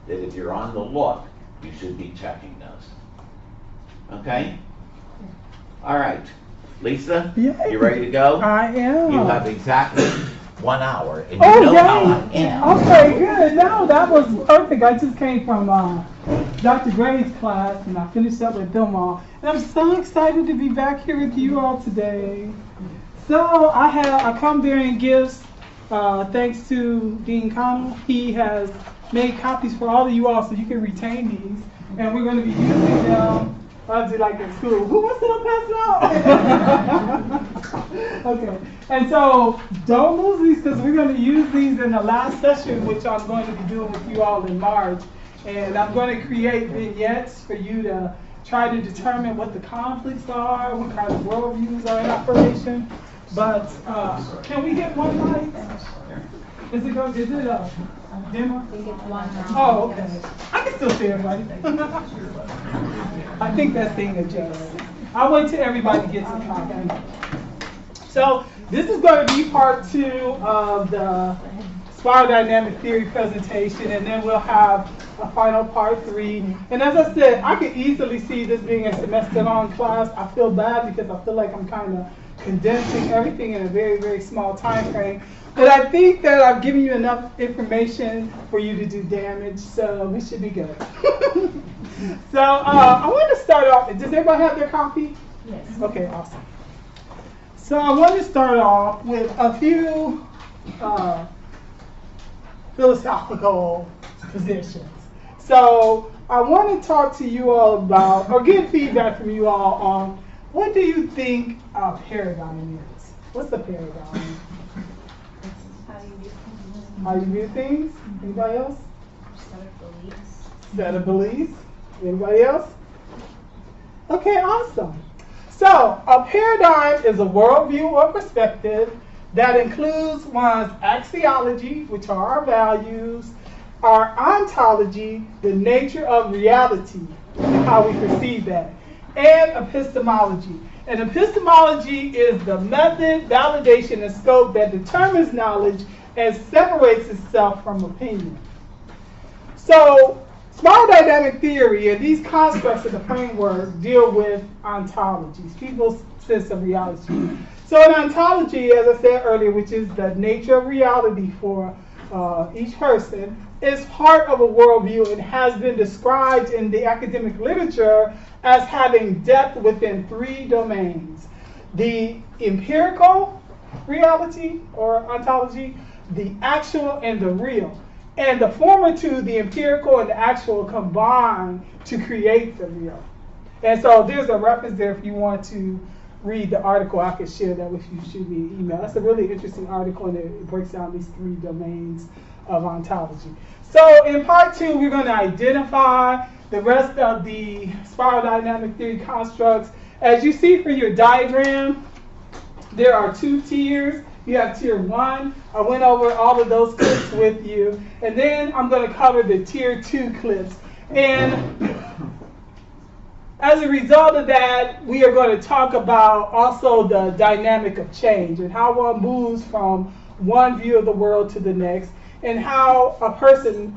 that if you're on the look, you should be checking those. Okay? All right. Lisa, Yay. you ready to go? I am. You have exactly 1 hour, and you know how I am. Okay, good. No, that was perfect. I just came from Dr. Gray's class, and I finished up with them all. And I'm so excited to be back here with you all today. So I come bearing gifts thanks to Dean Connell. He has made copies for all of you all so you can retain these. And we're going to be using them. I'll do like in school. Who wants to pass it out? Okay. And so don't lose these because we're going to use these in the last session, which I'm going to be doing with you all in March. And I'm going to create vignettes for you to try to determine what the conflicts are, what kind of worldviews are in operation. But can we get one light? Is it dimmer? Oh, okay. I can still see everybody. I think that thing adjusts. I'll wait till everybody gets a copy. So this is going to be part 2 of the spiral dynamic theory presentation, and then we'll have a final part 3. And as I said, I could easily see this being a semester-long class. I feel bad because I feel like I'm kind of condensing everything in a very, very small time frame. But I think that I've given you enough information for you to do damage, so we should be good. So I want to start off. Does everybody have their copy? Yes. Okay, awesome. So I want to start off with a few philosophical positions. So I want to talk to you all about, or get feedback from you all on, what do you think a paradigm is? What's the paradigm? How you view things? Anybody else? Set of beliefs. Set of beliefs. Anybody else? Okay, awesome. So a paradigm is a worldview or perspective that includes one's axiology, which are our values, our ontology, the nature of reality, and how we perceive that, and epistemology. And epistemology is the method, validation, and scope that determines knowledge and separates itself from opinion. So, spiral dynamic theory and these constructs of the framework deal with ontologies, people's sense of reality. So an ontology, as I said earlier, which is the nature of reality for each person, is part of a worldview and has been described in the academic literature as having depth within 3 domains: the empirical reality or ontology, the actual, and the real. And the former 2, the empirical and the actual, combine to create the real. And so there's a reference there if you want to read the article. I could share that with you. Shoot me an email. That's a really interesting article, and it breaks down these 3 domains of ontology. So in part 2, we're going to identify the rest of the spiral dynamic theory constructs. As you see for your diagram, there are 2 tiers. You have tier 1. I went over all of those clips with you. And then I'm going to cover the tier 2 clips. And as a result of that, we are going to talk about also the dynamic of change and how one moves from one view of the world to the next, and how a person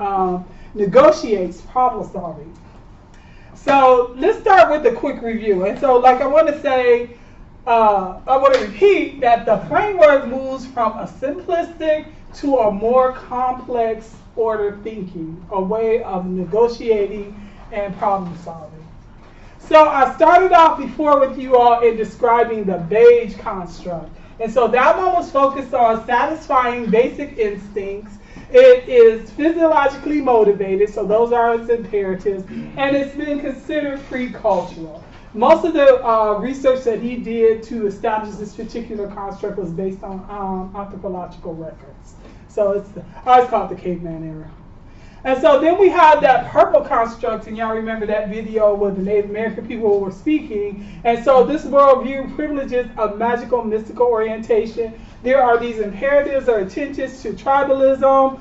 negotiates problem solving. So let's start with a quick review. And so, like, I want to say, I want to repeat that the framework moves from a simplistic to a more complex order thinking, a way of negotiating and problem solving. So I started off before with you all in describing the beige construct. And so that one was focused on satisfying basic instincts. It is physiologically motivated, so those are its imperatives, and it's been considered pre-cultural. Most of the research that he did to establish this particular construct was based on anthropological records. So it's called the caveman era. And so then we have that purple construct, and y'all remember that video where the Native American people were speaking. And so this worldview privileges a magical, mystical orientation. There are these imperatives or attentions to tribalism,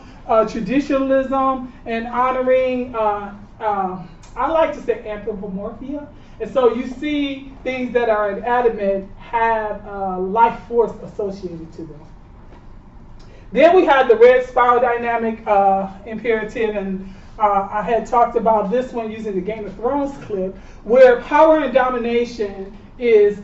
traditionalism, and honoring, I like to say anthropomorphia. And so you see things that are inanimate have life force associated to them. Then we have the red spiral dynamic imperative, and I had talked about this one using the Game of Thrones clip, where power and domination is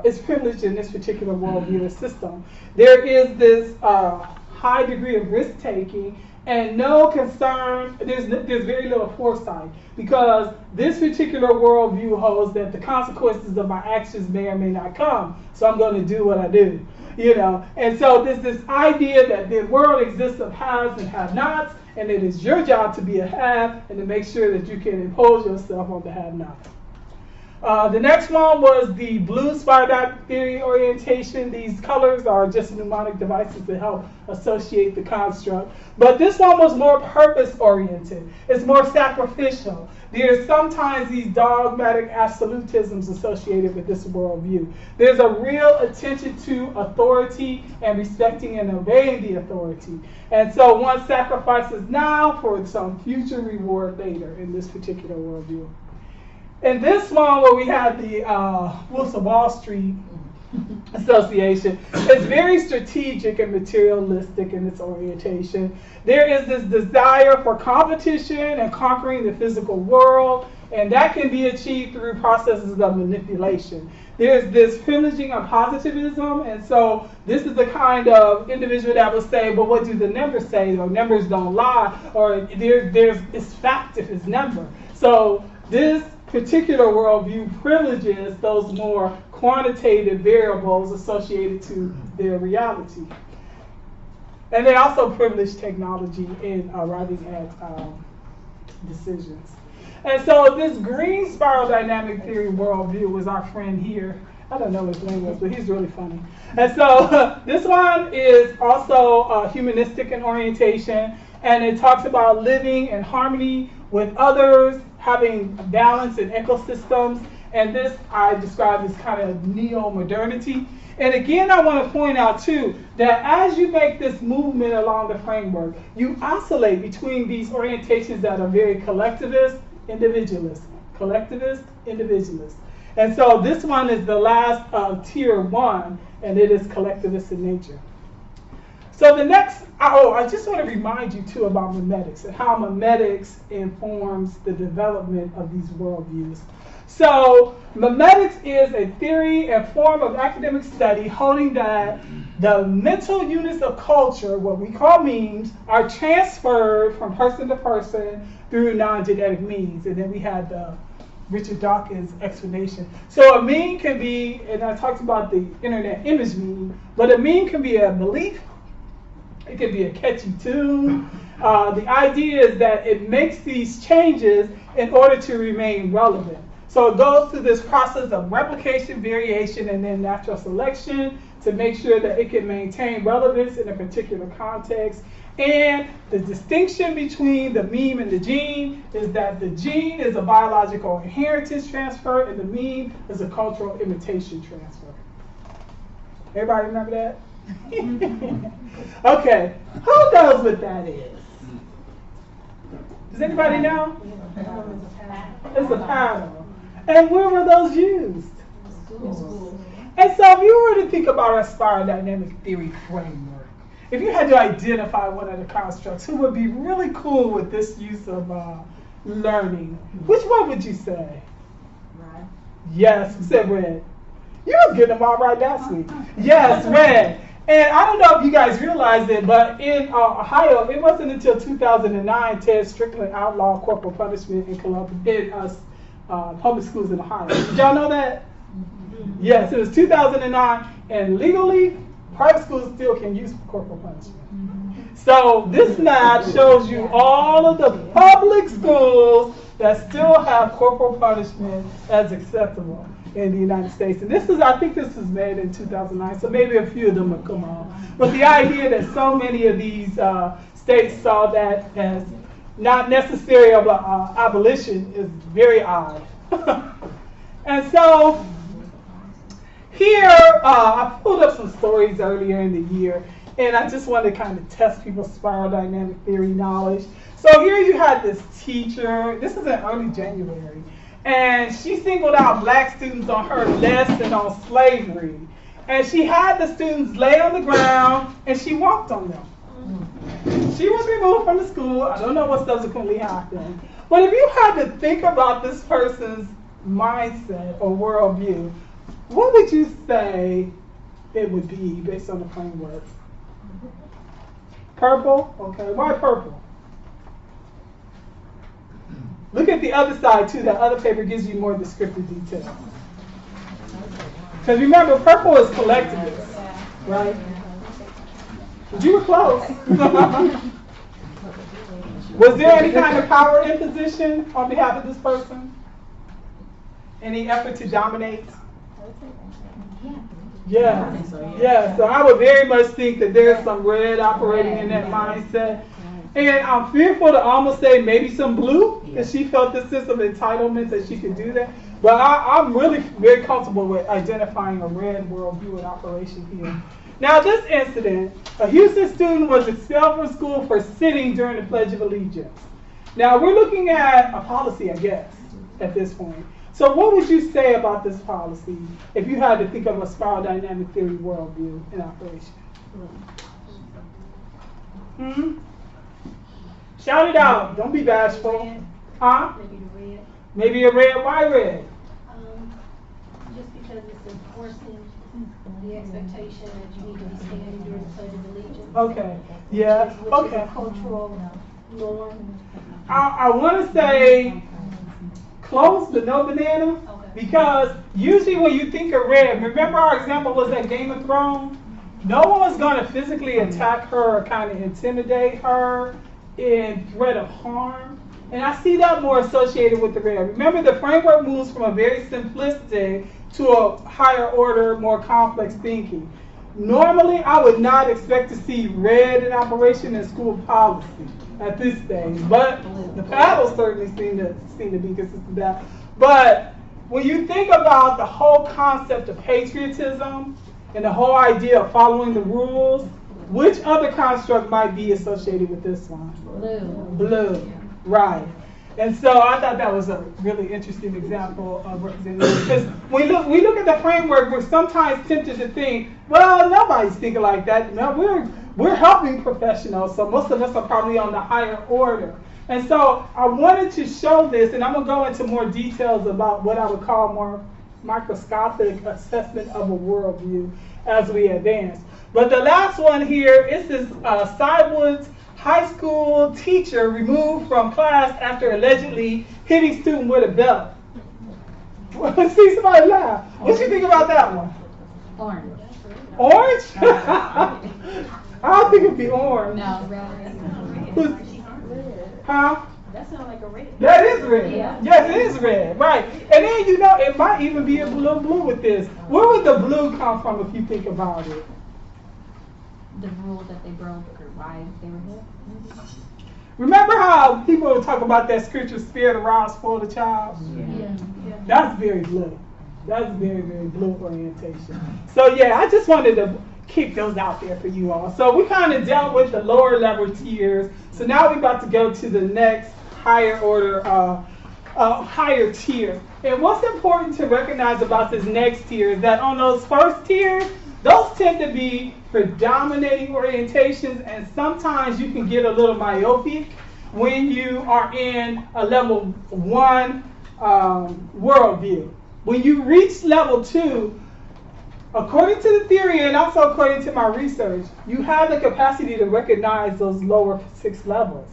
is privileged in this particular worldview or system. There is this high degree of risk taking and no concern. There's very little foresight, because this particular worldview holds that the consequences of my actions may or may not come. So I'm going to do what I do, And so there's this idea that the world exists of haves and have-nots, and it is your job to be a have and to make sure that you can impose yourself on the have-not. The next one was the blue spiral dynamic theory orientation. These colors are just mnemonic devices to help associate the construct. But this one was more purpose-oriented. It's more sacrificial. There's sometimes these dogmatic absolutisms associated with this worldview. There's a real attention to authority and respecting and obeying the authority. And so one sacrifices now for some future reward later in this particular worldview. In this one, where we had the Wolves of Wall Street Association, it's very strategic and materialistic in its orientation. There is this desire for competition and conquering the physical world, and that can be achieved through processes of manipulation. There's this privileging of positivism, and so this is the kind of individual that will say, but what do the numbers say? Or numbers don't lie, or it's fact if it's number. So this particular worldview privileges those more quantitative variables associated to their reality. And they also privilege technology in arriving at decisions. And so this green spiral dynamic theory worldview was our friend here. I don't know what his name was, but he's really funny. And so this one is also humanistic in orientation, and it talks about living in harmony with others, having balance in ecosystems, and this I describe as kind of neo-modernity. And again, I want to point out too that as you make this movement along the framework, you oscillate between these orientations that are very collectivist, individualist, collectivist, individualist. And so this one is the last of tier 1, and it is collectivist in nature. So the next, I just want to remind you too about memetics and how memetics informs the development of these worldviews. So memetics is a theory and form of academic study holding that the mental units of culture, what we call memes, are transferred from person to person through non-genetic means. And then we had Richard Dawkins' explanation. So a meme can be, and I talked about the internet image meme, but a meme can be a belief. It could be a catchy tune. The idea is that it makes these changes in order to remain relevant. So it goes through this process of replication, variation, and then natural selection to make sure that it can maintain relevance in a particular context. And the distinction between the meme and the gene is that the gene is a biological inheritance transfer and the meme is a cultural imitation transfer. Everybody remember that? Okay, who knows what that is? Does anybody know? It's a paddle. And where were those used? And so if you were to think about our spiral dynamic theory framework, if you had to identify one of the constructs who would be really cool with this use of learning, which one would you say? Red. Yes, who said red? You was getting them all right last week. Yes, red. And I don't know if you guys realized it, but in Ohio, it wasn't until 2009 Ted Strickland outlawed corporal punishment in public schools in Ohio. Did y'all know that? Yes, it was 2009, and legally, private schools still can use corporal punishment. So this map shows you all of the public schools that still have corporal punishment as acceptable in the United States. And this is, I think this was made in 2009, so maybe a few of them will come on. But the idea that so many of these states saw that as not necessary of abolition is very odd. And so here, I pulled up some stories earlier in the year, and I just wanted to kind of test people's spiral dynamic theory knowledge. So here you had this teacher, this is in early January, and she singled out black students on her lesson on slavery. And she had the students lay on the ground, and she walked on them. She was removed from the school. I don't know what subsequently happened. But if you had to think about this person's mindset or worldview, what would you say it would be based on the framework? Purple? Okay, why purple? Look at the other side too. That other paper gives you more descriptive detail. Because remember, purple is collectivist, right? But you were close. Was there any kind of power imposition on behalf of this person? Any effort to dominate? Yeah. Yeah. So I would very much think that there's some red operating in that mindset. And I'm fearful to almost say maybe some blue, because she felt this sense of entitlement that she could do that. But I'm really very comfortable with identifying a red worldview in operation here. Now, this incident, a Houston student was expelled from school for sitting during the Pledge of Allegiance. Now, we're looking at a policy, I guess, at this point. So what would you say about this policy if you had to think of a spiral dynamic theory worldview in operation? Shout it out. Don't be bashful. Huh? Maybe the red. Maybe a red. Why red? Just because it's enforcing the expectation that you need to be standing during the Pledge of Allegiance. Okay. Yeah. Which Okay. is a cultural norm. I want to say close but no banana, Okay. because usually when you think of red, remember our example was that Game of Thrones? No one's going to physically attack her or kind of intimidate her in threat of harm. And I see that more associated with the red. Remember, the framework moves from a very simplistic to a higher order, more complex thinking. Normally, I would not expect to see red in operation in school policy at this stage, but the paddles certainly seem to be consistent with that. But when you think about the whole concept of patriotism and the whole idea of following the rules, which other construct might be associated with this one? Blue. Right. And so I thought that was a really interesting example of representation. Because we look at the framework, we're sometimes tempted to think, well, nobody's thinking like that. No, we're helping professionals, so most of us are probably on the higher order. And so I wanted to show this, and I'm going to go into more details about what I would call more microscopic assessment of a worldview as we advance. But the last one here is this Sidewoods high school teacher removed from class after allegedly hitting student with a belt. See somebody laugh. What do you think about that one? Orange. Orange? I don't think it'd be orange. No, red. Huh? That sounds like a red. That is red. Yeah. Yes, it is red. Right. And then, it might even be a little blue with this. Where would the blue come from if you think about it? The rule that they broke or why they were hit. Remember how people would talk about that scripture, spare the rod, spoil the child? Yeah. That's very blue. That's very, very blue orientation. So yeah, I just wanted to keep those out there for you all. So we kind of dealt with the lower level tiers. So now we're about to go to the next higher order, higher tier. And what's important to recognize about this next tier is that on those first tiers, those tend to be predominating orientations, and sometimes you can get a little myopic when you are in a level 1 worldview. When you reach level 2, according to the theory and also according to my research, you have the capacity to recognize those lower 6 levels.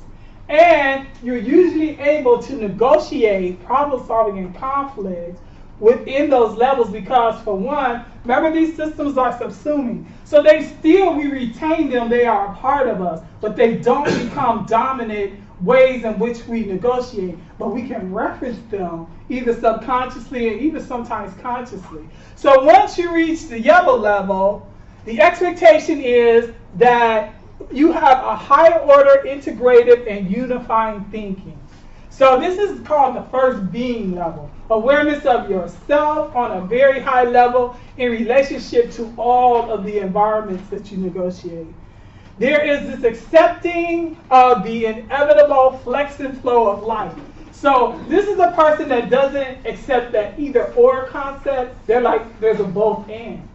And you're usually able to negotiate problem solving and conflict within those levels because, for one, remember these systems are subsuming. So we retain them, they are a part of us, but they don't become dominant ways in which we negotiate. But we can reference them either subconsciously and even sometimes consciously. So once you reach the yellow level, the expectation is that you have a higher order integrative and unifying thinking. So this is called the first being level. Awareness of yourself on a very high level in relationship to all of the environments that you negotiate. There is this accepting of the inevitable flex and flow of life. So this is a person that doesn't accept that either or concept. They're like, there's a both and,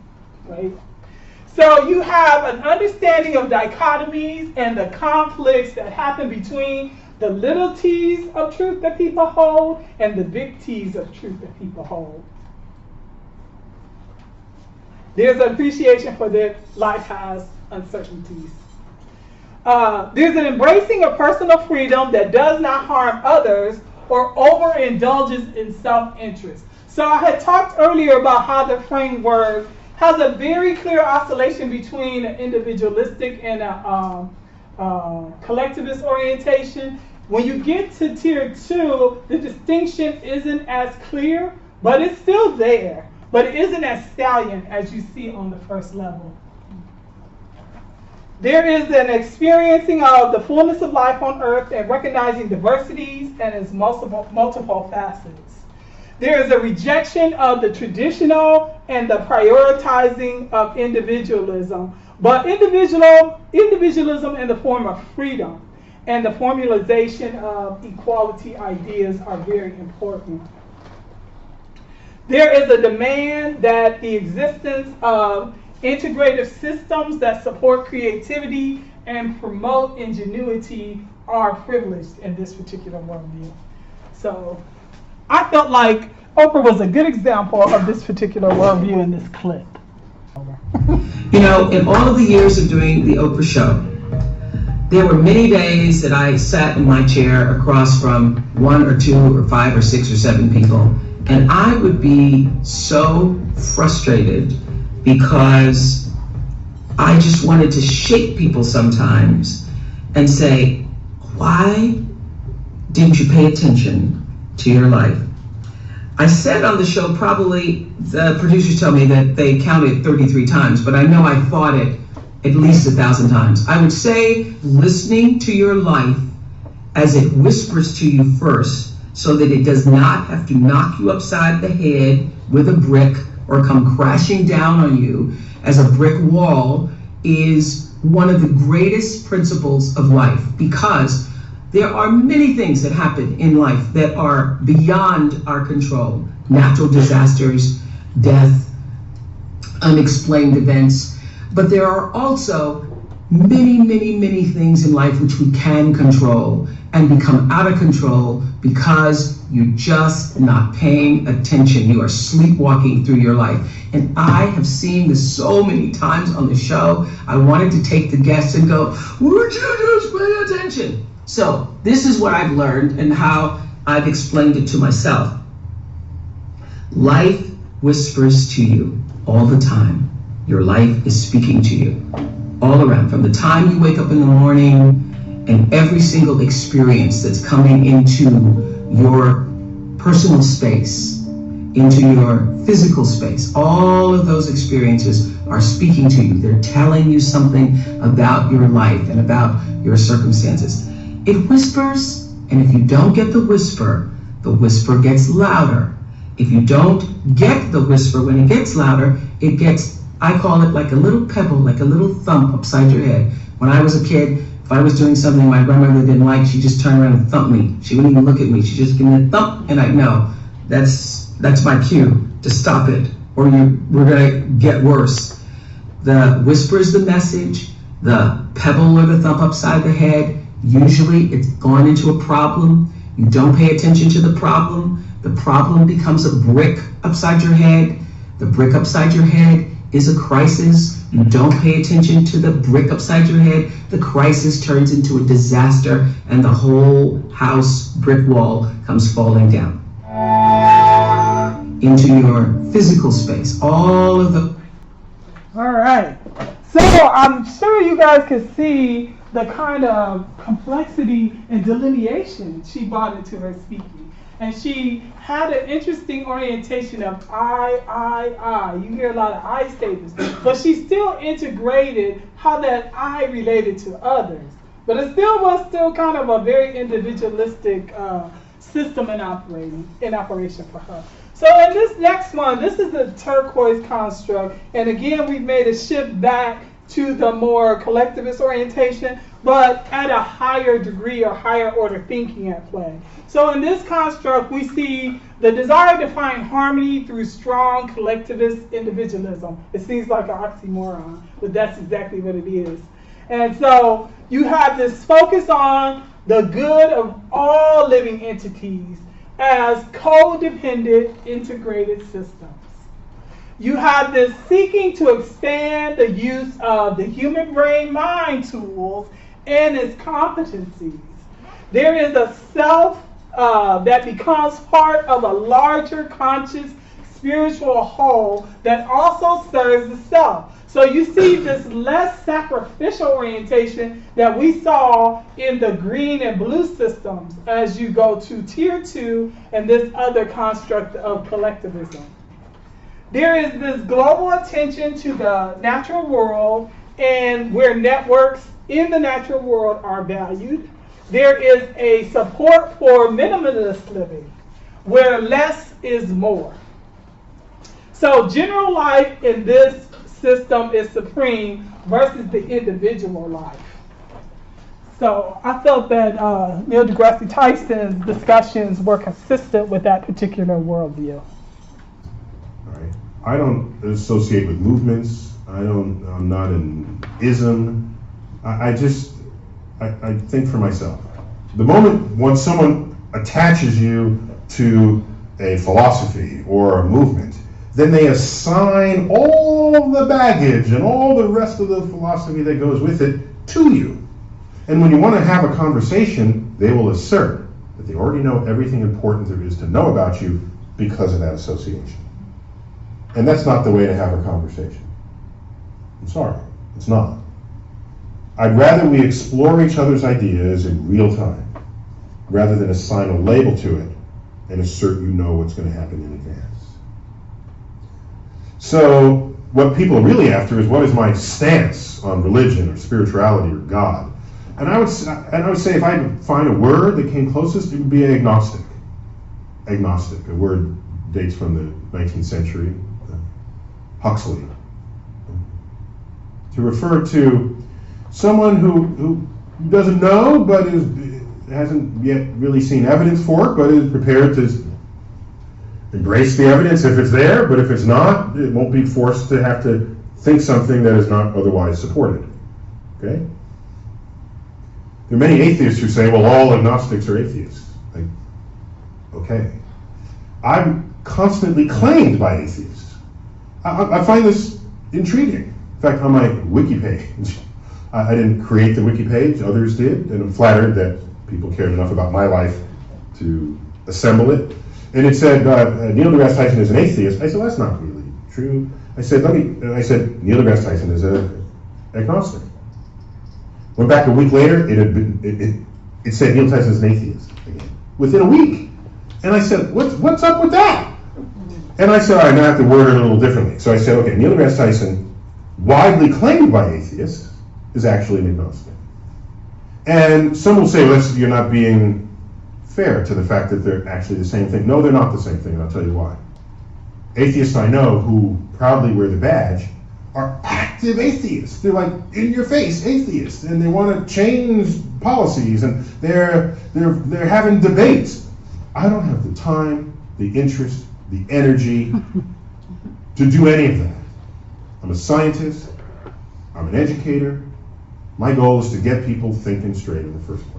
right? So you have an understanding of dichotomies and the conflicts that happen between the little t's of truth that people hold and the big t's of truth that people hold. There's an appreciation for that life has uncertainties. There's an embracing of personal freedom that does not harm others or overindulges in self-interest. So I had talked earlier about how the framework has a very clear oscillation between an individualistic and a collectivist orientation. When you get to tier 2, the distinction isn't as clear, but it's still there. But it isn't as salient as you see on the first level. There is an experiencing of the fullness of life on earth and recognizing diversities and its multiple facets. There is a rejection of the traditional and the prioritizing of individualism, but individualism in the form of freedom and the formalization of equality ideas are very important. There is a demand that the existence of integrative systems that support creativity and promote ingenuity are privileged in this particular worldview. So I felt like Oprah was a good example of this particular worldview in this clip. You know, in all of the years of doing the Oprah show, there were many days that I sat in my chair across from 1 or 2 or 5 or 6 or 7 people, and I would be so frustrated because I just wanted to shake people sometimes and say, why didn't you pay attention to your life? I said on the show, probably the producers tell me that they counted 33 times, but I know I thought it at least 1,000 times. I would say listening to your life as it whispers to you first, so that it does not have to knock you upside the head with a brick or come crashing down on you as a brick wall, is one of the greatest principles of life, because there are many things that happen in life that are beyond our control. Natural disasters, death, unexplained events. But there are also many, many, many things in life which we can control and become out of control because you're just not paying attention. You are sleepwalking through your life. And I have seen this so many times on the show. I wanted to take the guests and go, would you just pay attention? So this is what I've learned and how I've explained it to myself. Life whispers to you all the time. Your life is speaking to you all around, from the time you wake up in the morning and every single experience that's coming into your personal space, into your physical space. All of those experiences are speaking to you. They're telling you something about your life and about your circumstances. It whispers, and if you don't get the whisper gets louder. If you don't get the whisper when it gets louder, it gets, I call it like a little pebble, like a little thump upside your head. When I was a kid, if I was doing something my grandmother didn't like, she'd just turn around and thump me. She wouldn't even look at me. She'd just give me a thump, and I'd know that's my cue to stop it, or we're gonna get worse. The whisper is the message. The pebble or the thump upside the head, usually it's gone into a problem. You don't pay attention to the problem becomes a brick upside your head. The brick upside your head is a crisis. You don't pay attention to the brick upside your head. The crisis turns into a disaster, and the whole house brick wall comes falling down into your physical space. All right. So I'm sure you guys could see the kind of complexity and delineation she brought into her speaking. And she had an interesting orientation of I. You hear a lot of I statements, but she still integrated how that I related to others. But it still was kind of a very individualistic system in operation for her. So in this next one, this is the turquoise construct. And again, we've made a shift back to the more collectivist orientation, but at a higher degree or higher order thinking at play. So in this construct, we see the desire to find harmony through strong collectivist individualism. It seems like an oxymoron, but that's exactly what it is. And so you have this focus on the good of all living entities as codependent integrated systems. You have this seeking to expand the use of the human brain mind tools and its competencies. There is a self that becomes part of a larger conscious spiritual whole that also serves the self. So you see this less sacrificial orientation that we saw in the green and blue systems as you go to tier 2 and this other construct of collectivism. There is this global attention to the natural world and where networks in the natural world are valued. There is a support for minimalist living where less is more. So general life in this system is supreme versus the individual life. So I felt that Neil deGrasse Tyson's discussions were consistent with that particular worldview. Right. I don't associate with movements. I'm not an ism. I think for myself. The moment once someone attaches you to a philosophy or a movement, then they assign all the baggage and all the rest of the philosophy that goes with it to you. And when you want to have a conversation, they will assert that they already know everything important there is to know about you because of that association. And that's not the way to have a conversation. I'm sorry, it's not. I'd rather we explore each other's ideas in real time rather than assign a label to it and assert you know what's going to happen in advance. So what people are really after is what is my stance on religion or spirituality or God. And I would say if I could find a word that came closest, it would be agnostic. Agnostic, a word dates from the 19th century, Huxley. To refer to someone who doesn't know but hasn't yet really seen evidence for it, but is prepared to embrace the evidence if it's there, but if it's not, it won't be forced to have to think something that is not otherwise supported. Okay? There are many atheists who say, well, all agnostics are atheists. Like, okay. I'm constantly claimed by atheists. I find this intriguing. In fact, on my wiki page, I didn't create the wiki page, others did, and I'm flattered that people cared enough about my life to assemble it. And it said, Neil deGrasse Tyson is an atheist. I said, well, that's not really true. I said, Neil deGrasse Tyson is an agnostic. Went back a week later, it said Neil Tyson is an atheist again. Within a week. And I said, what's up with that? And I said, all right, now I have to word it a little differently. So I said, okay, Neil deGrasse Tyson, widely claimed by atheists, is actually an agnostic. And some will say, well, you're not being fair to the fact that they're actually the same thing. No, they're not the same thing, and I'll tell you why. Atheists I know who proudly wear the badge are active atheists. They're like in-your-face atheists, and they want to change policies, and they're having debates. I don't have the time, the interest, the energy to do any of that. I'm a scientist. I'm an educator. My goal is to get people thinking straight in the first place.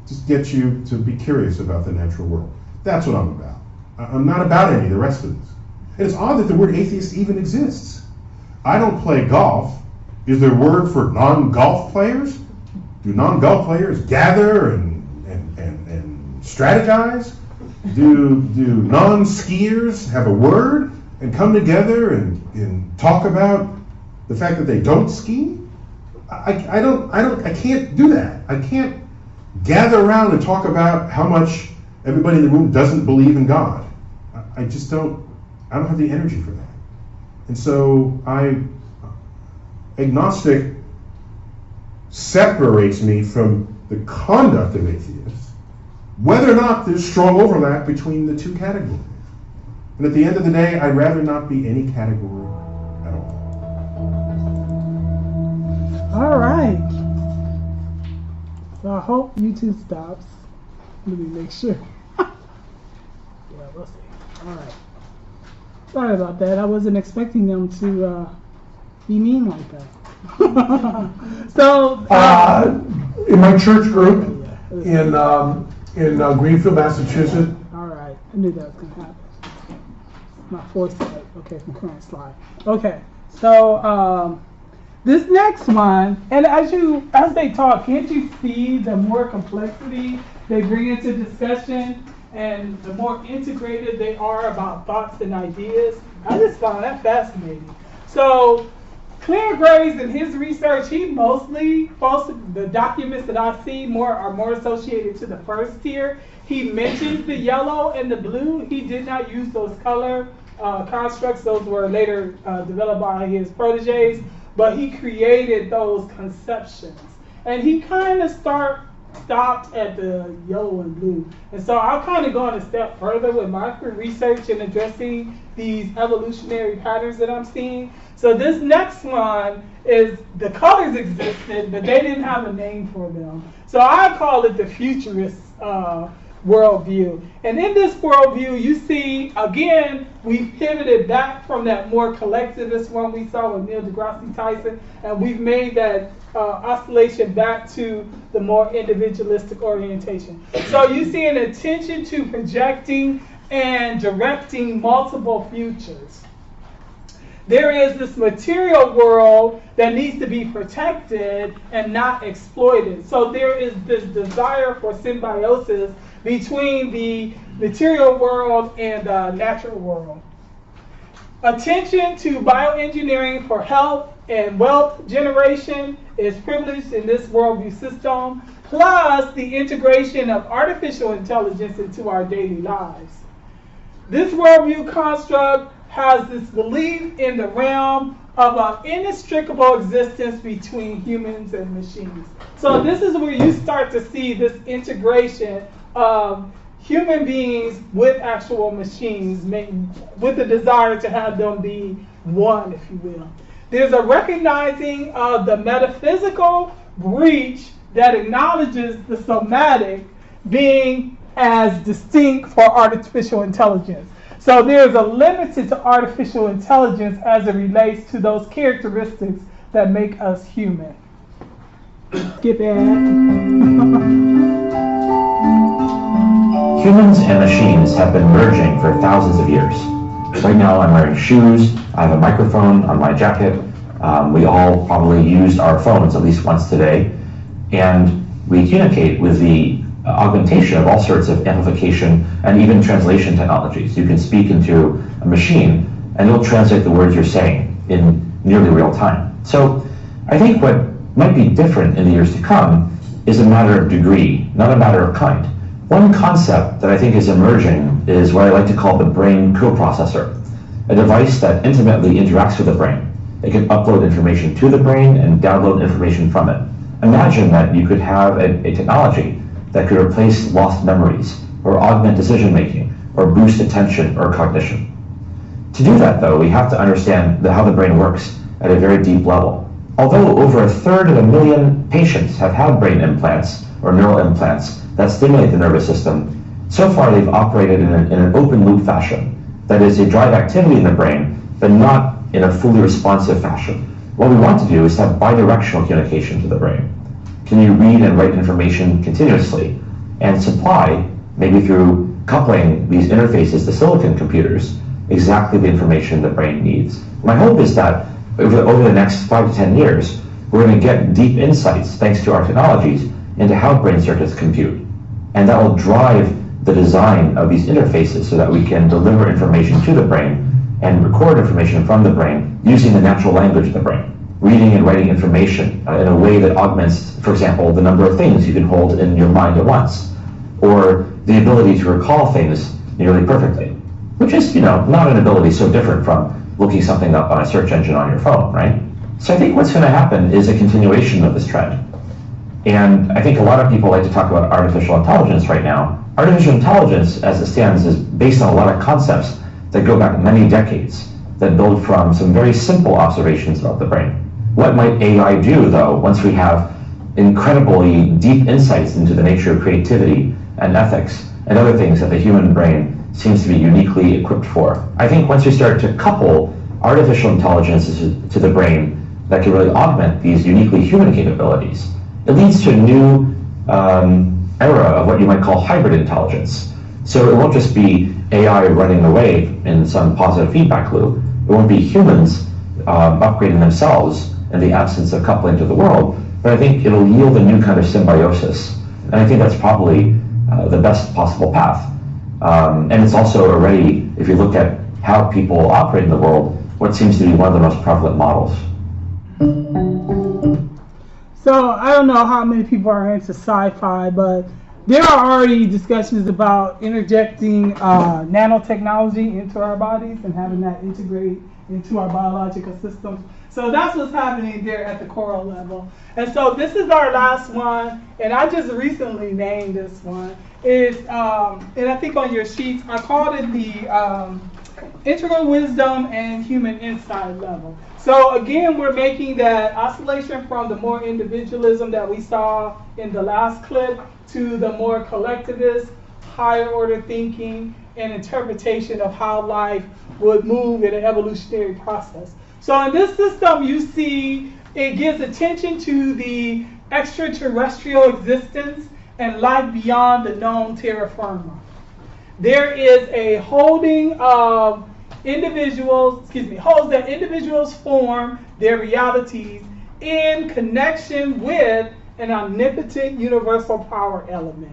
Just get you to be curious about the natural world. That's what I'm about. I'm not about any of the rest of this. And it's odd that the word atheist even exists. I don't play golf. Is there a word for non-golf players? Do non-golf players gather and strategize? Do non-skiers have a word and come together and talk about the fact that they don't ski? I can't do that. I can't gather around and talk about how much everybody in the room doesn't believe in God. I don't have the energy for that. And so agnostic separates me from the conduct of atheists, whether or not there's strong overlap between the two categories. And at the end of the day, I'd rather not be any category at all. All right. So I hope YouTube stops. Let me make sure. Yeah, we'll see. All right. Sorry about that. I wasn't expecting them to be mean like that. So In my church group in Greenfield, Massachusetts. all right. I knew that was going to happen. My foresight. Okay, from current slide. Okay. So this next one, and as they talk, can't you see the more complexity they bring into discussion and the more integrated they are about thoughts and ideas? I just found that fascinating. So Claire Graves, in his research, he mostly, the documents that I see are more associated to the first tier. He mentions the yellow and the blue. He did not use those color constructs. Those were later developed by his proteges, but he created those conceptions. And he kind of stopped at the yellow and blue. And so I'll kind of go a step further with my research in addressing these evolutionary patterns that I'm seeing. So this next one is the colors existed, but they didn't have a name for them. So I call it the Futurists Worldview. And in this worldview, you see, again, we pivoted back from that more collectivist one we saw with Neil deGrasse Tyson, and we've made that oscillation back to the more individualistic orientation. So you see an attention to projecting and directing multiple futures. There is this material world that needs to be protected and not exploited. So there is this desire for symbiosis between the material world and the natural world. Attention to bioengineering for health and wealth generation is privileged in this worldview system, plus the integration of artificial intelligence into our daily lives. This worldview construct has this belief in the realm of an inextricable existence between humans and machines. So this is where you start to see this integration of human beings with actual machines, with the desire to have them be one, if you will. There's a recognizing of the metaphysical breach that acknowledges the somatic being as distinct for artificial intelligence. So there's a limit to artificial intelligence as it relates to those characteristics that make us human. Skip ad. Humans and machines have been merging for thousands of years. Right now I'm wearing shoes, I have a microphone on my jacket. We all probably used our phones at least once today. And we communicate with the augmentation of all sorts of amplification and even translation technologies. You can speak into a machine and it'll translate the words you're saying in nearly real time. So I think what might be different in the years to come is a matter of degree, not a matter of kind. One concept that I think is emerging is what I like to call the brain coprocessor, a device that intimately interacts with the brain. It can upload information to the brain and download information from it. Imagine that you could have a technology that could replace lost memories, or augment decision-making, or boost attention or cognition. To do that, though, we have to understand how the brain works at a very deep level. Although over 1/3 patients have had brain implants or neural implants that stimulate the nervous system, so far they've operated in an open-loop fashion. That is, they drive activity in the brain, but not in a fully responsive fashion. What we want to do is have bidirectional communication to the brain. Can you read and write information continuously and supply, maybe through coupling these interfaces to silicon computers, exactly the information the brain needs? My hope is that over the next 5 to 10 years, we're going to get deep insights, thanks to our technologies, into how brain circuits compute. And that will drive the design of these interfaces so that we can deliver information to the brain and record information from the brain using the natural language of the brain. Reading and writing information in a way that augments, for example, the number of things you can hold in your mind at once, or the ability to recall things nearly perfectly, which is, not an ability so different from looking something up on a search engine on your phone, right? So I think what's going to happen is a continuation of this trend. And I think a lot of people like to talk about artificial intelligence right now. Artificial intelligence, as it stands, is based on a lot of concepts that go back many decades, that build from some very simple observations about the brain. What might AI do, though, once we have incredibly deep insights into the nature of creativity and ethics and other things that the human brain seems to be uniquely equipped for? I think once we start to couple artificial intelligence to the brain that can really augment these uniquely human capabilities, it leads to a new era of what you might call hybrid intelligence. So it won't just be AI running away in some positive feedback loop. It won't be humans upgrading themselves in the absence of coupling to the world, but I think it'll yield a new kind of symbiosis. And I think that's probably the best possible path. And it's also already, if you look at how people operate in the world, what seems to be one of the most prevalent models. So I don't know how many people are into sci-fi, but there are already discussions about interjecting nanotechnology into our bodies and having that integrate into our biological systems. So that's what's happening there at the coral level. And so this is our last one, and I just recently named this one. It's, and I think on your sheets, I called it the integral wisdom and human insight level. So again, we're making that oscillation from the more individualism that we saw in the last clip to the more collectivist, higher order thinking and interpretation of how life would move in an evolutionary process. So in this system, you see it gives attention to the extraterrestrial existence and life beyond the known terra firma. There is a holding of individuals, holds that individuals form their realities in connection with an omnipotent universal power element.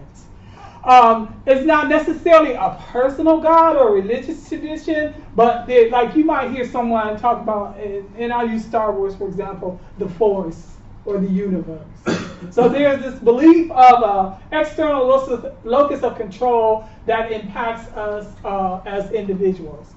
It's not necessarily a personal God or religious tradition, but like you might hear someone talk about, and I'll use Star Wars for example, the Force or the universe. So there's this belief of an external locus of control that impacts us as individuals.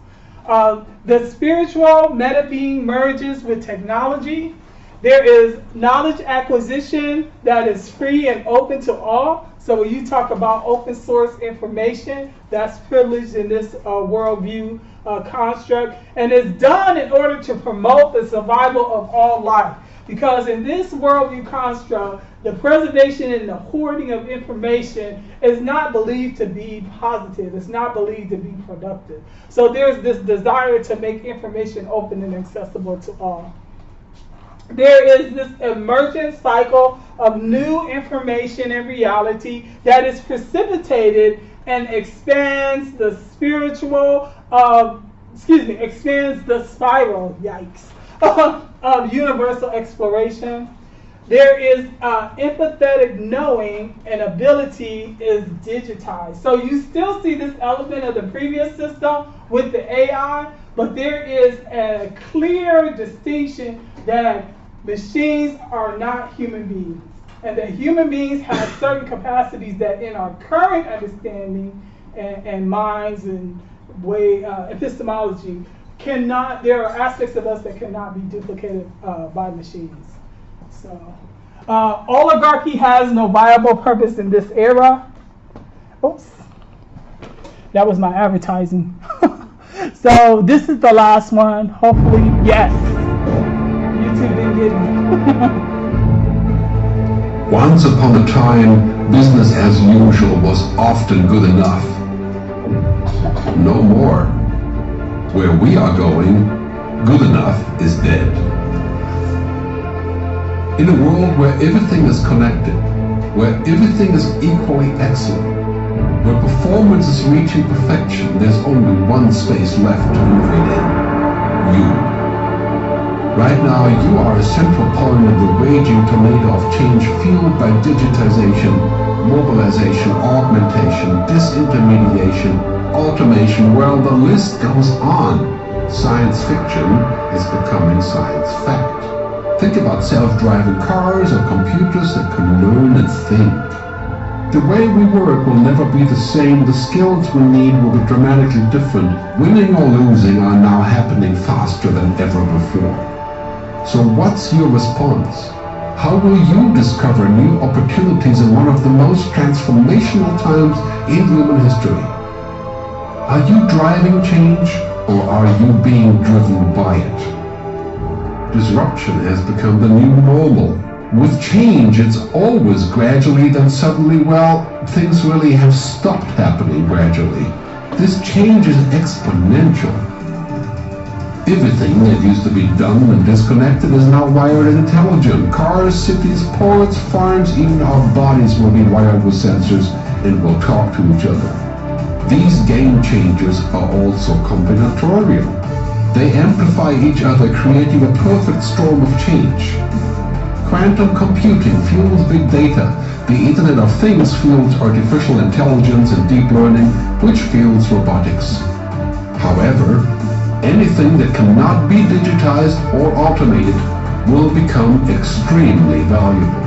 The spiritual meta being merges with technology. There is knowledge acquisition that is free and open to all. So when you talk about open source information, that's privileged in this worldview construct. And it's done in order to promote the survival of all life. Because in this worldview construct, the preservation and the hoarding of information is not believed to be positive. It's not believed to be productive. So there's this desire to make information open and accessible to all. There is this emergent cycle of new information and reality that is precipitated and expands the spiritual, expands the spiral, yikes, of universal exploration. There is empathetic knowing and ability is digitized. So you still see this element of the previous system with the AI, but there is a clear distinction that machines are not human beings, and that human beings have certain capacities that in our current understanding and minds and way epistemology cannot, there are aspects of us that cannot be duplicated by machines. So oligarchy has no viable purpose in this era. Oops, that was my advertising. So this is the last one, hopefully, yes. Didn't get me. Once upon a time, business as usual was often good enough. No more. Where we are going, good enough is dead. In a world where everything is connected, where everything is equally excellent, where performance is reaching perfection, there's only one space left to move it in: you. Right now, you are a central point of the raging tornado of change fueled by digitization, mobilization, augmentation, disintermediation, automation. Well, the list goes on. Science fiction is becoming science fact. Think about self-driving cars or computers that can learn and think. The way we work will never be the same. The skills we need will be dramatically different. Winning or losing are now happening faster than ever before. So what's your response? How will you discover new opportunities in one of the most transformational times in human history? Are you driving change, or are you being driven by it? Disruption has become the new normal. With change, it's always gradually, then suddenly, well, things really have stopped happening gradually. This change is exponential. Everything that used to be dumb and disconnected is now wired and intelligent. Cars, cities, ports, farms, even our bodies will be wired with sensors and will talk to each other. These game changers are also combinatorial. They amplify each other, creating a perfect storm of change. Quantum computing fuels big data. The Internet of Things fuels artificial intelligence and deep learning, which fuels robotics. However, anything that cannot be digitized or automated will become extremely valuable.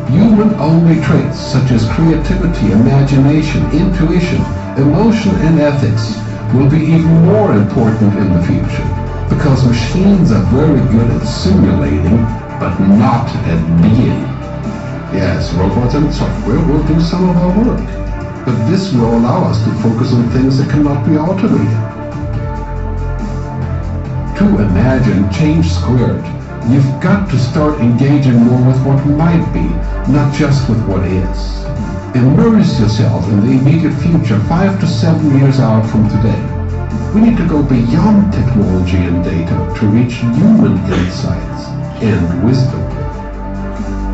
Human-only traits such as creativity, imagination, intuition, emotion, and ethics will be even more important in the future, because machines are very good at simulating, but not at being. Yes, robots and software will do some of our work, but this will allow us to focus on things that cannot be automated. To imagine change squared, you've got to start engaging more with what might be, not just with what is. Immerse yourself in the immediate future, 5 to 7 years out from today. We need to go beyond technology and data to reach human insights and wisdom.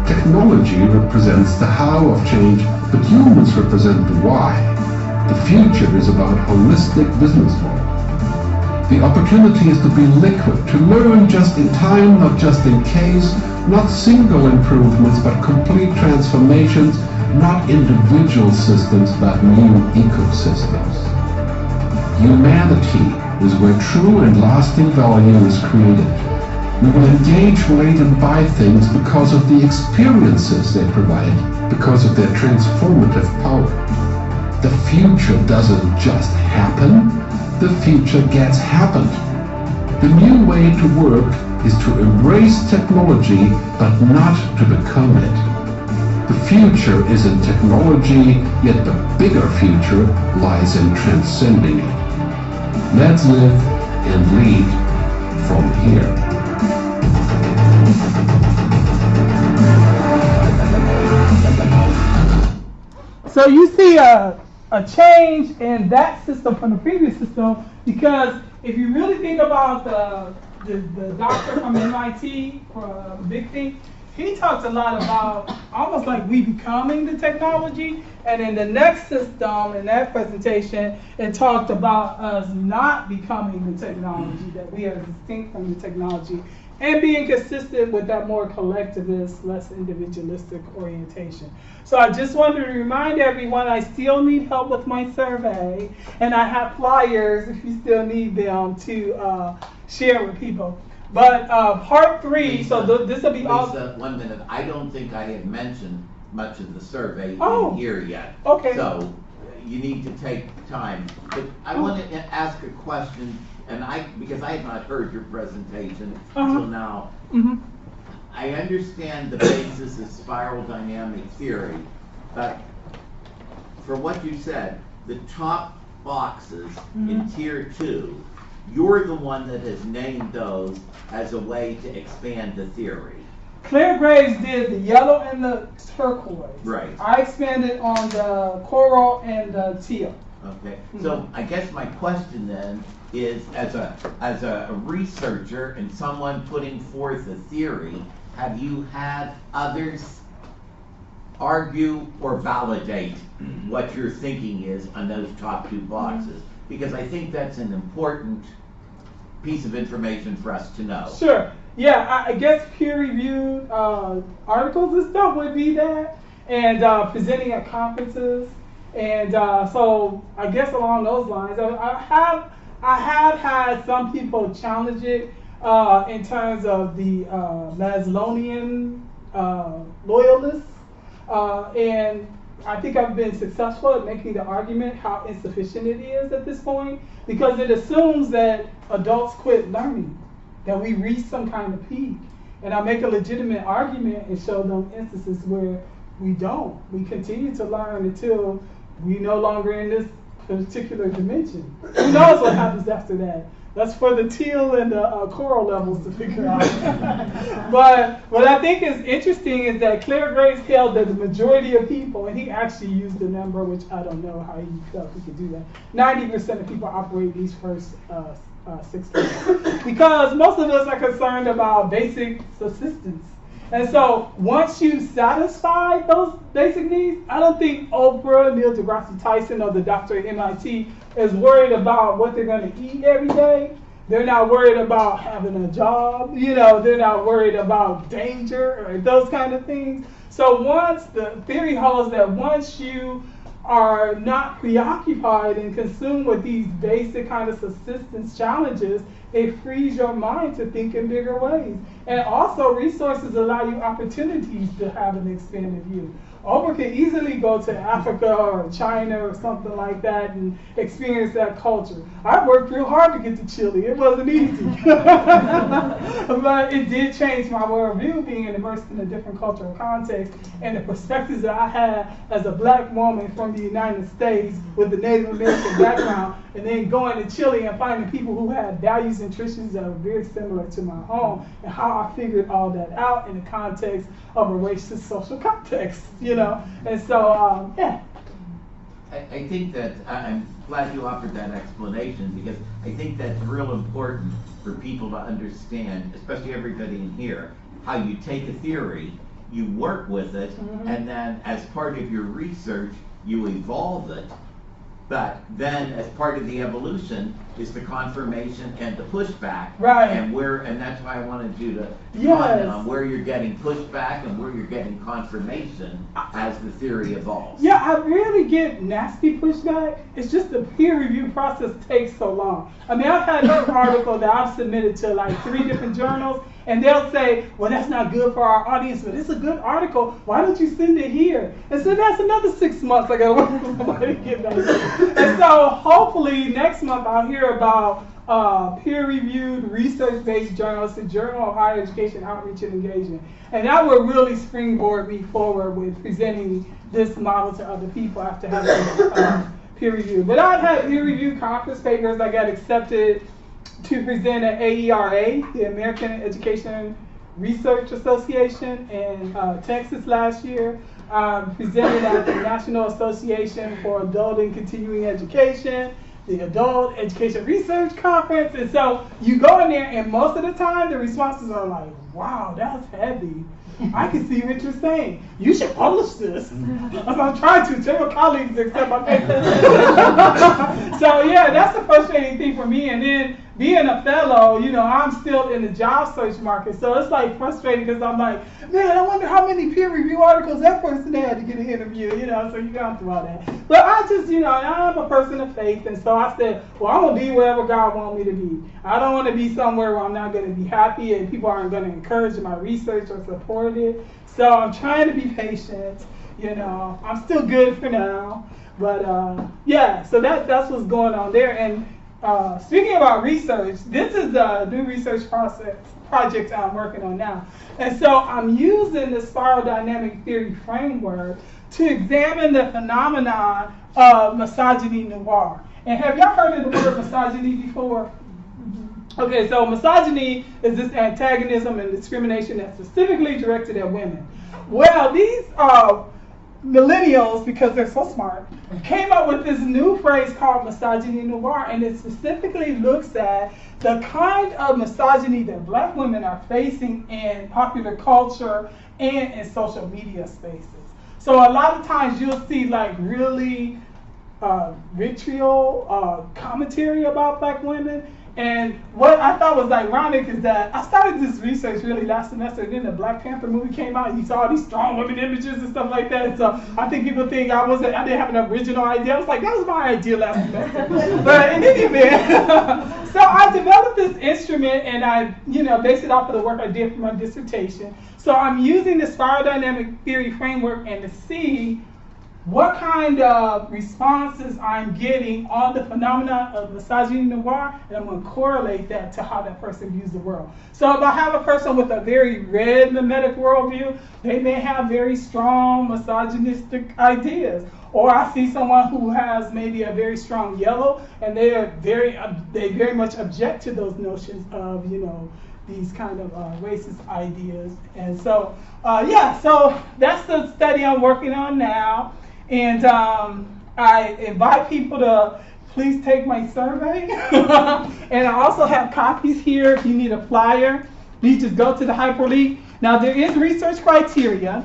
Technology represents the how of change, but humans represent the why. The future is about holistic business models. The opportunity is to be liquid, to learn just in time, not just in case, not single improvements, but complete transformations, not individual systems, but new ecosystems. Humanity is where true and lasting value is created. We will engage, relate, and buy things because of the experiences they provide, because of their transformative power. The future doesn't just happen, the future gets happened. The new way to work is to embrace technology, but not to become it. The future is in technology, yet the bigger future lies in transcending it. Let's live and lead from here. So you see a change in that system from the previous system, because if you really think about the doctor from MIT, Big Thing, he talks a lot about almost like we becoming the technology, and in the next system, in that presentation, it talked about us not becoming the technology, that we are distinct from the technology, and being consistent with that more collectivist, less individualistic orientation. So I just wanted to remind everyone I still need help with my survey, and I have flyers if you still need them to share with people. But part 3, Lisa, so this will be all. Lisa, 1 minute. I don't think I had mentioned much of the survey Oh, here yet. okay. So you need to take time. But I want to ask a question, and because I have not heard your presentation until now. Mm-hmm. I understand the basis of spiral dynamic theory, but for what you said, the top boxes in tier 2, you're the one that has named those as a way to expand the theory. Claire Graves did the yellow and the turquoise. Right. I expanded on the coral and the teal. Okay. So I guess my question then is, as a researcher and someone putting forth a theory, have you had others argue or validate what your thinking is on those top 2 boxes? Because I think that's an important piece of information for us to know. Sure. Yeah, I guess peer-reviewed articles and stuff would be that, and presenting at conferences, and so I guess along those lines, I have had some people challenge it in terms of the Maslow'ian loyalists, and I think I've been successful at making the argument how insufficient it is at this point, because it assumes that adults quit learning, that we reach some kind of peak. And I make a legitimate argument and show them instances where we don't. We continue to learn until we no longer in this particular dimension. Who knows what happens after that? That's for the teal and the coral levels to figure out. But what I think is interesting is that Claire Grace held that the majority of people, and he actually used the number, which I don't know how he felt he could do that, 90% of people operate these first 6 months. Because most of us are concerned about basic subsistence. And so once you satisfy those basic needs, I don't think Oprah, Neil deGrasse Tyson, or the doctor at MIT is worried about what they're going to eat every day. They're not worried about having a job. You know, they're not worried about danger or those kind of things. So once the theory holds that once you are not preoccupied and consumed with these basic kind of subsistence challenges, it frees your mind to think in bigger ways. And also resources allow you opportunities to have an expanded view. Oprah can easily go to Africa or China or something like that and experience that culture. I worked real hard to get to Chile. It wasn't easy. But it did change my worldview, being immersed in a different cultural context, and the perspectives that I had as a black woman from the United States with the Native American background, and then going to Chile and finding people who had values and traditions that were very similar to my own, and how I figured all that out in the context of a racist social context, you know. And so, yeah. I think that I'm glad you offered that explanation, because I think that's real important for people to understand, especially everybody in here, how you take a theory, you work with it, and then as part of your research, you evolve it. But then, as part of the evolution, is the confirmation and the pushback. Right. And that's why I wanted you to Yes. comment on where you're getting pushback and where you're getting confirmation as the theory evolves. Yeah, I really get nasty pushback. It's just the peer review process takes so long. I mean, I've had this article that I've submitted to like 3 different journals, and they'll say, well, that's not good for our audience, but it's a good article. Why don't you send it here? And so that's another 6 months I got to work with somebody to get that. And so hopefully next month I'll hear about peer-reviewed, research-based journals, the Journal of Higher Education Outreach and Engagement. And that will really springboard me forward with presenting this model to other people after having peer review. But I've had peer-reviewed conference papers. I got accepted to present at AERA, the American Education Research Association, in Texas last year. Presented at the National Association for Adult and Continuing Education, the Adult Education Research Conference. And so you go in there, and most of the time the responses are like, wow, that's heavy. I can see what you're saying. You should publish this. I'm trying to. Several colleagues accept my paper. So yeah, that's a frustrating thing for me. And then being a fellow, you know, I'm still in the job search market. So it's like frustrating because I'm like, man, I wonder how many peer review articles that person had to get an interview, you know, so you gone through all that. But I just, you know, I'm a person of faith. And so I said, well, I'm going to be wherever God wants me to be. I don't want to be somewhere where I'm not going to be happy and people aren't going to encourage my research or support it. So I'm trying to be patient. You know, I'm still good for now. But yeah, so that's what's going on there. And speaking about research, this is a new research project I'm working on now. And so I'm using the spiral dynamic theory framework to examine the phenomenon of misogyny noir. And have y'all heard of the word misogyny before? Okay, so misogyny is this antagonism and discrimination that's specifically directed at women. Well, these millennials, because they're so smart, came up with this new phrase called misogyny noir, and it specifically looks at the kind of misogyny that black women are facing in popular culture and in social media spaces. So a lot of times you'll see like really vitriol commentary about black women. And what I thought was ironic is that I started this research really last semester, and then the Black Panther movie came out, and you saw all these strong women images and stuff like that. And so I think people think I didn't have an original idea. I was like, that was my idea last semester. But in any event, so I developed this instrument, and I, based it off of the work I did for my dissertation. So I'm using the spiral dynamic theory framework and to see what kind of responses I'm getting on the phenomenon of misogyny noir, and I'm going to correlate that to how that person views the world. So if I have a person with a very red mimetic worldview, they may have very strong misogynistic ideas. Or I see someone who has maybe a very strong yellow, and they very much object to those notions of, these kind of racist ideas. And so, so that's the study I'm working on now. And I invite people to please take my survey. And I also have copies here if you need a flyer. You just go to the hyperlink. Now, there is research criteria.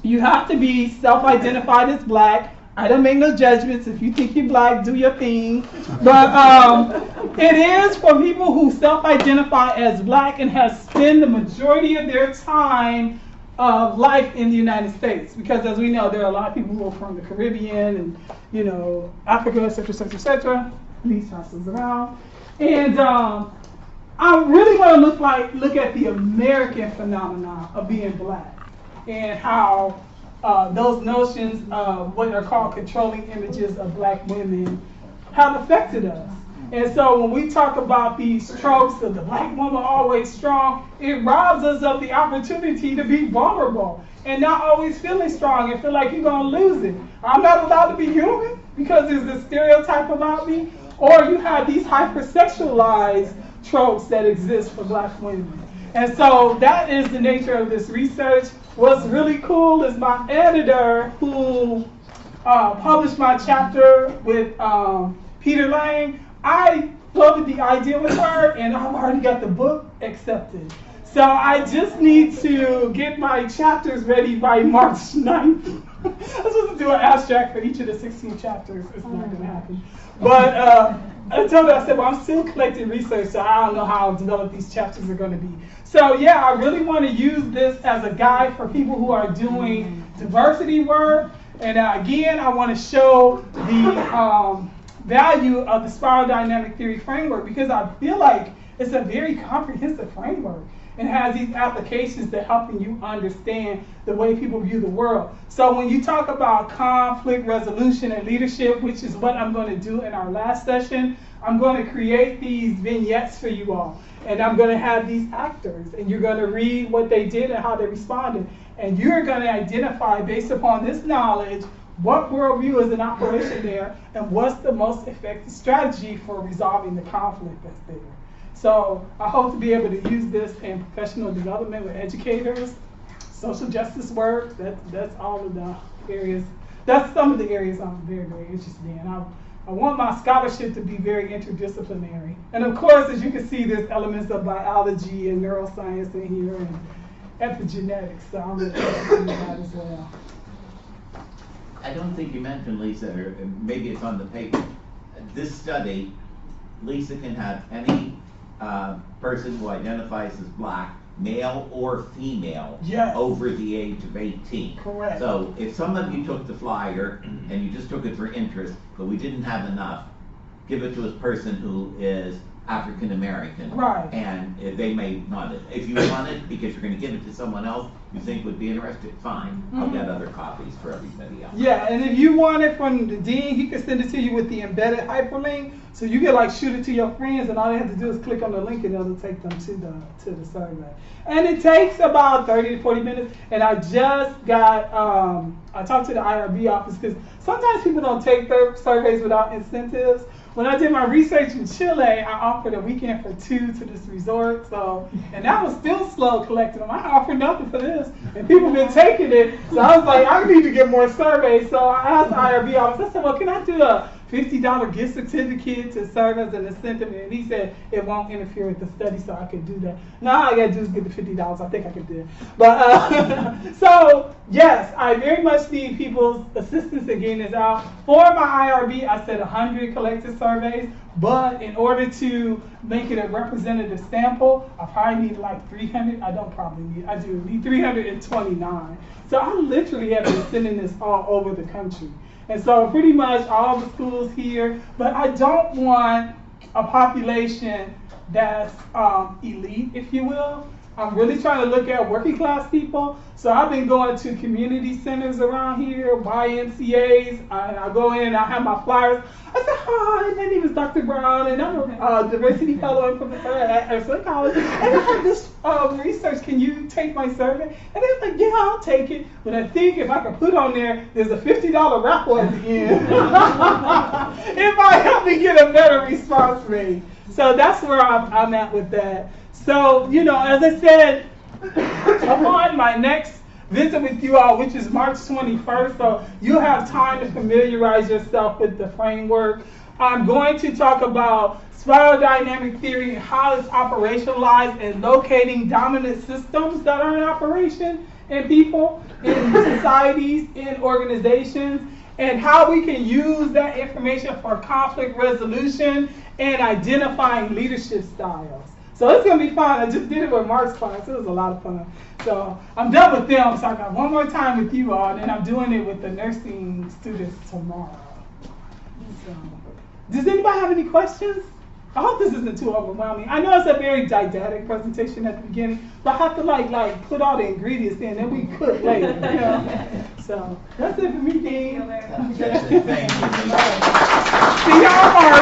You have to be self-identified as black. I don't make no judgments. If you think you're black, do your thing. But it is for people who self-identify as black and have spent the majority of their time of life in the United States. Because as we know, there are a lot of people who are from the Caribbean and, Africa, et cetera, et cetera, et cetera. These houses around. And I really want to look at the American phenomenon of being black and how those notions of what are called controlling images of black women have affected us. And so when we talk about these tropes of the black woman always strong, it robs us of the opportunity to be vulnerable and not always feeling strong and feel like you're going to lose it. I'm not allowed to be human because there's this stereotype about me. Or you have these hypersexualized tropes that exist for black women. And so that is the nature of this research. What's really cool is my editor who published my chapter with Peter Lang. I floated the idea with her, and I've already got the book accepted. So I just need to get my chapters ready by March 9th. I'm supposed to do an abstract for each of the 16 chapters. It's not going to happen. But I told her, I said, well, I'm still collecting research, so I don't know how developed these chapters are going to be. So yeah, I really want to use this as a guide for people who are doing diversity work. And again, I want to show the value of the spiral dynamic theory framework because I feel like it's a very comprehensive framework and has these applications that helping you understand the way people view the world. So when you talk about conflict resolution and leadership, which is what I'm going to do in our last session, I'm going to create these vignettes for you all. And I'm going to have these actors, and you're going to read what they did and how they responded. And you're going to identify, based upon this knowledge, what worldview is in operation there, and what's the most effective strategy for resolving the conflict that's there. So I hope to be able to use this in professional development with educators, social justice work. That's all of the areas. That's some of the areas I'm very, very interested in. I want my scholarship to be very interdisciplinary. And of course, as you can see, there's elements of biology and neuroscience in here and epigenetics. So I'm interested in that as well. I don't think you mentioned, Lisa, or maybe it's on the paper. This study, Lisa can have any person who identifies as black, male or female, yes, over the age of 18. Correct. So if some of you took the flyer and you just took it for interest, but we didn't have enough, give it to a person who is African American. Right. And they may want it. If you want it because you're going to give it to someone else you think would be interested, fine. I'll get other copies for everybody else. Yeah, and if you want it from the dean, he can send it to you with the embedded hyperlink. So you can shoot it to your friends, and all they have to do is click on the link, and it'll take them to the survey. And it takes about 30 to 40 minutes. And I just got I talked to the IRB office because sometimes people don't take their surveys without incentives. When I did my research in Chile, I offered a weekend for 2 to this resort. And that was still slow collecting them. I offered nothing for this, and people been taking it. So I was like, I need to get more surveys. So I asked the IRB office. I said, well, can I do a $50 gift certificate to serve as an incentive? And he said it won't interfere with the study, so I could do that. Now all I gotta do is get the $50. I think I could do it. But so yes, I very much need people's assistance in getting this out. For my IRB, I said 100 collected surveys, but in order to make it a representative sample, I probably need like 300. I do need 329. So I literally have been sending this all over the country. And so pretty much all the schools here, but I don't want a population that's elite, if you will. I'm really trying to look at working class people. So I've been going to community centers around here, YMCAs. I go in and I have my flyers. I say, hi, my name is Dr. Brown, and I'm a diversity fellow at Ursuline College. And I have this research. Can you take my survey? And they're like, yeah, I'll take it. But I think if I can put on there's a $50 raffle at the end. It might help me get a better response rate. So that's where I'm at with that. So, as I said, upon my next visit with you all, which is March 21st, so you'll have time to familiarize yourself with the framework. I'm going to talk about spiral dynamic theory and how it's operationalized and locating dominant systems that are in operation in people, in societies, in organizations, and how we can use that information for conflict resolution and identifying leadership styles. So it's going to be fun. I just did it with Mark's class. It was a lot of fun. So I'm done with them. So I got one more time with you all, and then I'm doing it with the nursing students tomorrow. So, does anybody have any questions? I hope this isn't too overwhelming. I know it's a very didactic presentation at the beginning, but I have to like put all the ingredients in, and we cook later. So that's it for me, Dean. Thank you. See y'all tomorrow.